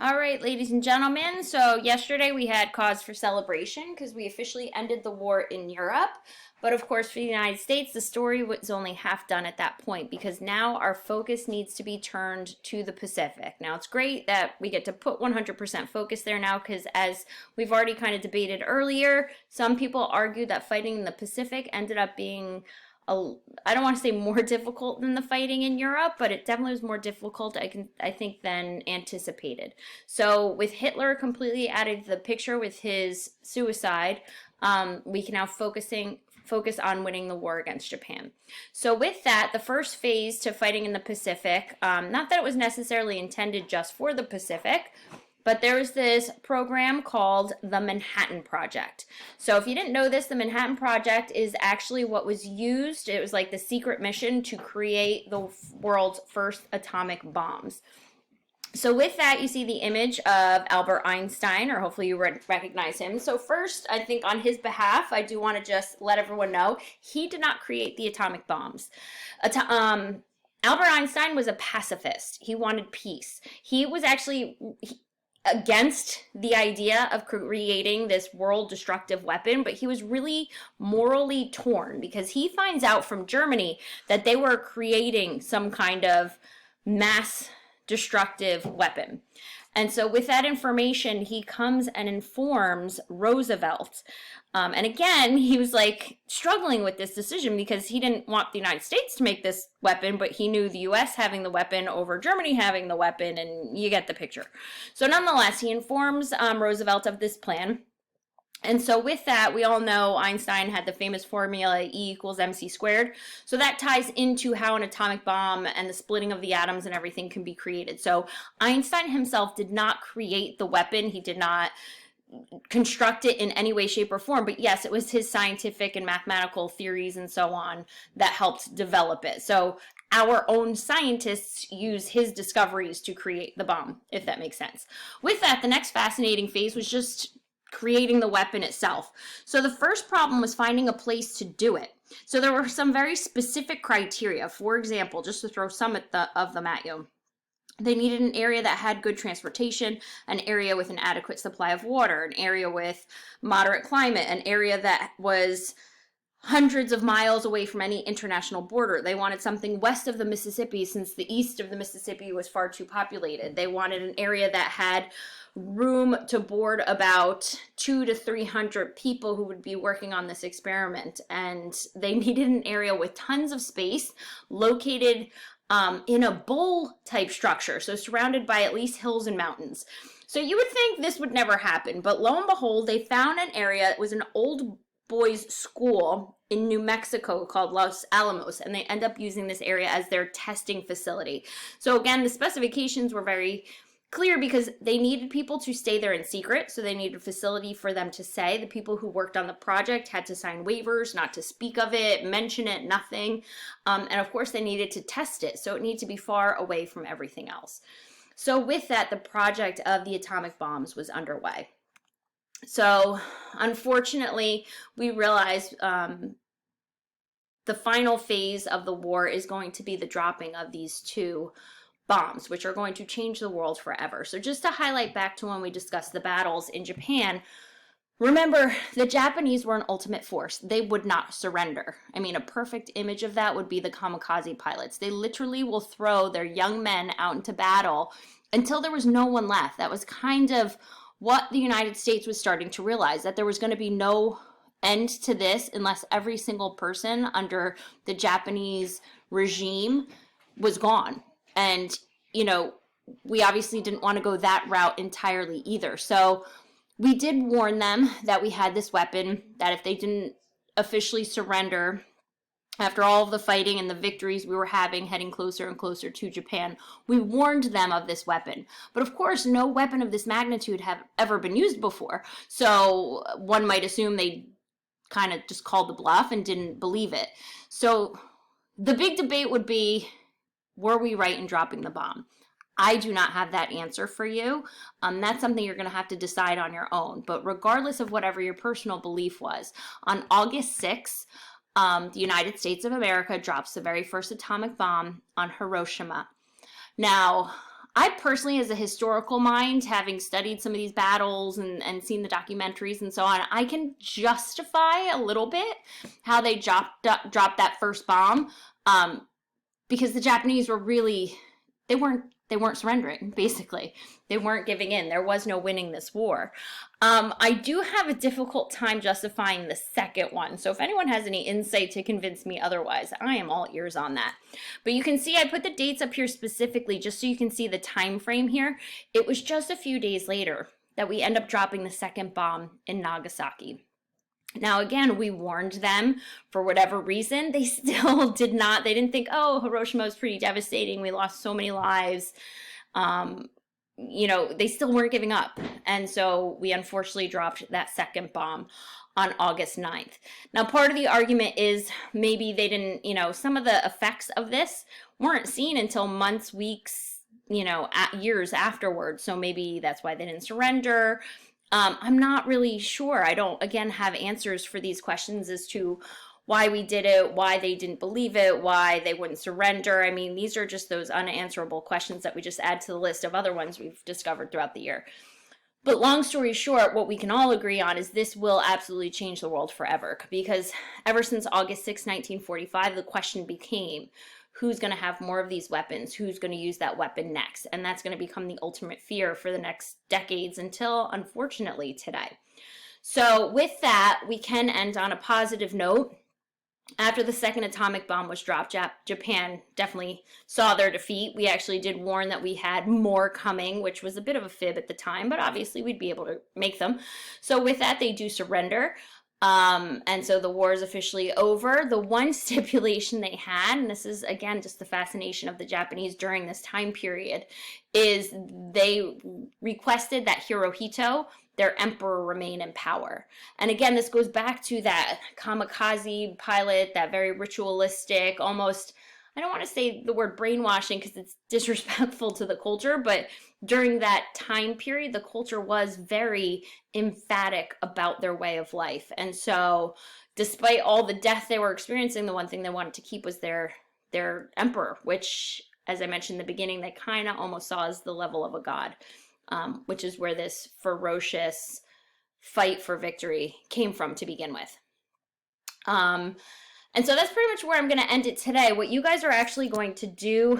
All right, ladies and gentlemen. So, yesterday we had cause for celebration because we officially ended the war in Europe. But of course, for the United States, the story was only half done at that point because now our focus needs to be turned to the Pacific. Now, it's great that we get to put 100% focus there now because, as we've already kind of debated earlier, some people argue that fighting in the Pacific ended up being I don't want to say more difficult than the fighting in Europe, but it definitely was more difficult, I think, than anticipated. So with Hitler completely out of the picture with his suicide, we can now focus on winning the war against Japan. So with that, the first phase to fighting in the Pacific, not that it was necessarily intended just for the Pacific, but there was this program called the Manhattan Project. So if you didn't know this, the Manhattan Project is actually what was used. It was like the secret mission to create the world's first atomic bombs. So with that, you see the image of Albert Einstein, or hopefully you recognize him. So first, I think on his behalf, I do want to just let everyone know, he did not create the atomic bombs. Albert Einstein was a pacifist. He wanted peace. He was actually against the idea of creating this world destructive weapon, but he was really morally torn because he finds out from Germany that they were creating some kind of mass destructive weapon. And so with that information, he comes and informs Roosevelt. And again, he was like struggling with this decision because he didn't want the United States to make this weapon, but he knew the US having the weapon over Germany having the weapon, and you get the picture. So nonetheless, he informs Roosevelt of this plan. And so with that, we all know Einstein had the famous formula E=mc². So that ties into how an atomic bomb and the splitting of the atoms and everything can be created. So Einstein himself did not create the weapon. He did not construct it in any way, shape, or form. But yes, it was his scientific and mathematical theories and so on that helped develop it. So our own scientists use his discoveries to create the bomb, if that makes sense. With that, the next fascinating phase was just creating the weapon itself. So the first problem was finding a place to do it. So there were some very specific criteria. For example, just to throw some of them at you, they needed an area that had good transportation, an area with an adequate supply of water, an area with moderate climate, an area that was hundreds of miles away from any international border. They wanted something west of the Mississippi since the east of the Mississippi was far too populated. They wanted an area that had room to board about 200 to 300 people who would be working on this experiment. And they needed an area with tons of space located in a bowl type structure, so surrounded by at least hills and mountains. So you would think this would never happen, but lo and behold, they found an area. It was an old boys' school in New Mexico called Los Alamos, and they end up using this area as their testing facility. So again, the specifications were very clear because they needed people to stay there in secret, so they needed a facility for them to say. The people who worked on the project had to sign waivers not to speak of it, mention it, nothing. And of course, they needed to test it, so it needed to be far away from everything else. So with that, the project of the atomic bombs was underway. So unfortunately, we realized the final phase of the war is going to be the dropping of these two bombs, which are going to change the world forever. So just to highlight back to when we discussed the battles in Japan, remember, the Japanese were an ultimate force. They would not surrender. I mean, a perfect image of that would be the kamikaze pilots. They literally will throw their young men out into battle until there was no one left. That was kind of what the United States was starting to realize, that there was going to be no end to this unless every single person under the Japanese regime was gone. And, you know, we obviously didn't want to go that route entirely either. So we did warn them that we had this weapon, that if they didn't officially surrender after all of the fighting and the victories we were having heading closer and closer to Japan, we warned them of this weapon. But of course, no weapon of this magnitude have ever been used before. So one might assume they kind of just called the bluff and didn't believe it. So the big debate would be, were we right in dropping the bomb? I do not have that answer for you. That's something you're going to have to decide on your own. But regardless of whatever your personal belief was, on August 6th, the United States of America drops the very first atomic bomb on Hiroshima. Now, I personally, as a historical mind, having studied some of these battles and seen the documentaries and so on, I can justify a little bit how they dropped that first bomb, because the Japanese were really, they weren't surrendering, basically. They weren't giving in. There was no winning this war. I do have a difficult time justifying the second one. So if anyone has any insight to convince me otherwise, I am all ears on that. But you can see I put the dates up here specifically just so you can see the time frame here. It was just a few days later that we end up dropping the second bomb in Nagasaki. Now, again, we warned them for whatever reason. They still did not, they didn't think, oh, Hiroshima was pretty devastating. We lost so many lives. You know, they still weren't giving up. And so we unfortunately dropped that second bomb on August 9th. Now, part of the argument is maybe they didn't, you know, some of the effects of this weren't seen until months, weeks, you know, years afterwards. So maybe that's why they didn't surrender. I'm not really sure. I don't, again, have answers for these questions as to why we did it, why they didn't believe it, why they wouldn't surrender. I mean, these are just those unanswerable questions that we just add to the list of other ones we've discovered throughout the year. But long story short, what we can all agree on is this will absolutely change the world forever, because ever since August 6, 1945, the question became, who's going to have more of these weapons? Who's going to use that weapon next? And that's going to become the ultimate fear for the next decades until, unfortunately, today. So with that, we can end on a positive note. After the second atomic bomb was dropped, Japan definitely saw their defeat. We actually did warn that we had more coming, which was a bit of a fib at the time, but obviously we'd be able to make them. So with that, they do surrender. And so the war is officially over. The one stipulation they had, and this is again just the fascination of the Japanese during this time period, is they requested that Hirohito, their emperor, remain in power. And again, this goes back to that kamikaze pilot, that very ritualistic, almost, I don't want to say the word brainwashing because it's disrespectful to the culture, but during that time period, the culture was very emphatic about their way of life. And so despite all the death they were experiencing, the one thing they wanted to keep was their emperor, which, as I mentioned in the beginning, they kind of almost saw as the level of a god, which is where this ferocious fight for victory came from to begin with. And so that's pretty much where I'm going to end it today. What you guys are actually going to do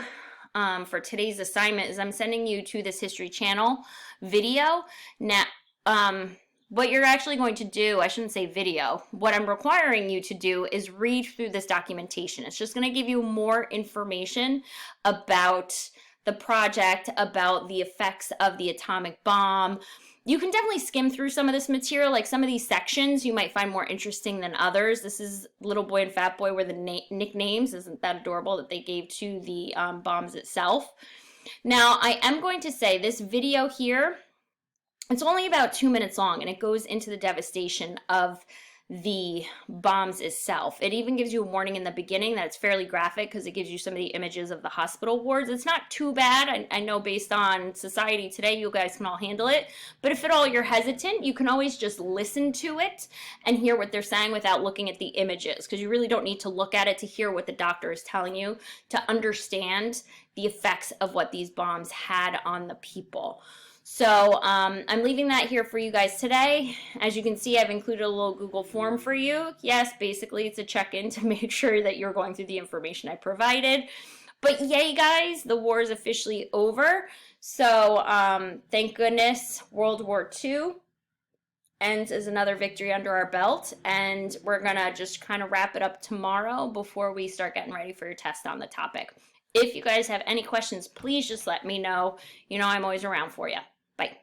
for today's assignment is I'm sending you to this History Channel video. Now, what you're actually going to do, I shouldn't say video, what I'm requiring you to do is read through this documentation. It's just going to give you more information about the project, about the effects of the atomic bomb. You can definitely skim through some of this material, like some of these sections you might find more interesting than others. This is Little Boy and Fat Boy were the nicknames. Isn't that adorable that they gave to the bombs itself? Now, I am going to say this video here, it's only about 2 minutes long, and it goes into the devastation of the bombs itself. It even gives you a warning in the beginning that it's fairly graphic because it gives you some of the images of the hospital wards. It's not too bad. I know based on society today, you guys can all handle it. But if at all you're hesitant, you can always just listen to it and hear what they're saying without looking at the images, because you really don't need to look at it to hear what the doctor is telling you to understand the effects of what these bombs had on the people. So I'm leaving that here for you guys today. As you can see, I've included a little Google form for you. Yes, basically it's a check-in to make sure that you're going through the information I provided. But yay, guys, the war is officially over. So thank goodness World War II ends as another victory under our belt. And we're going to just kind of wrap it up tomorrow before we start getting ready for your test on the topic. If you guys have any questions, please just let me know. You know I'm always around for you. Bye.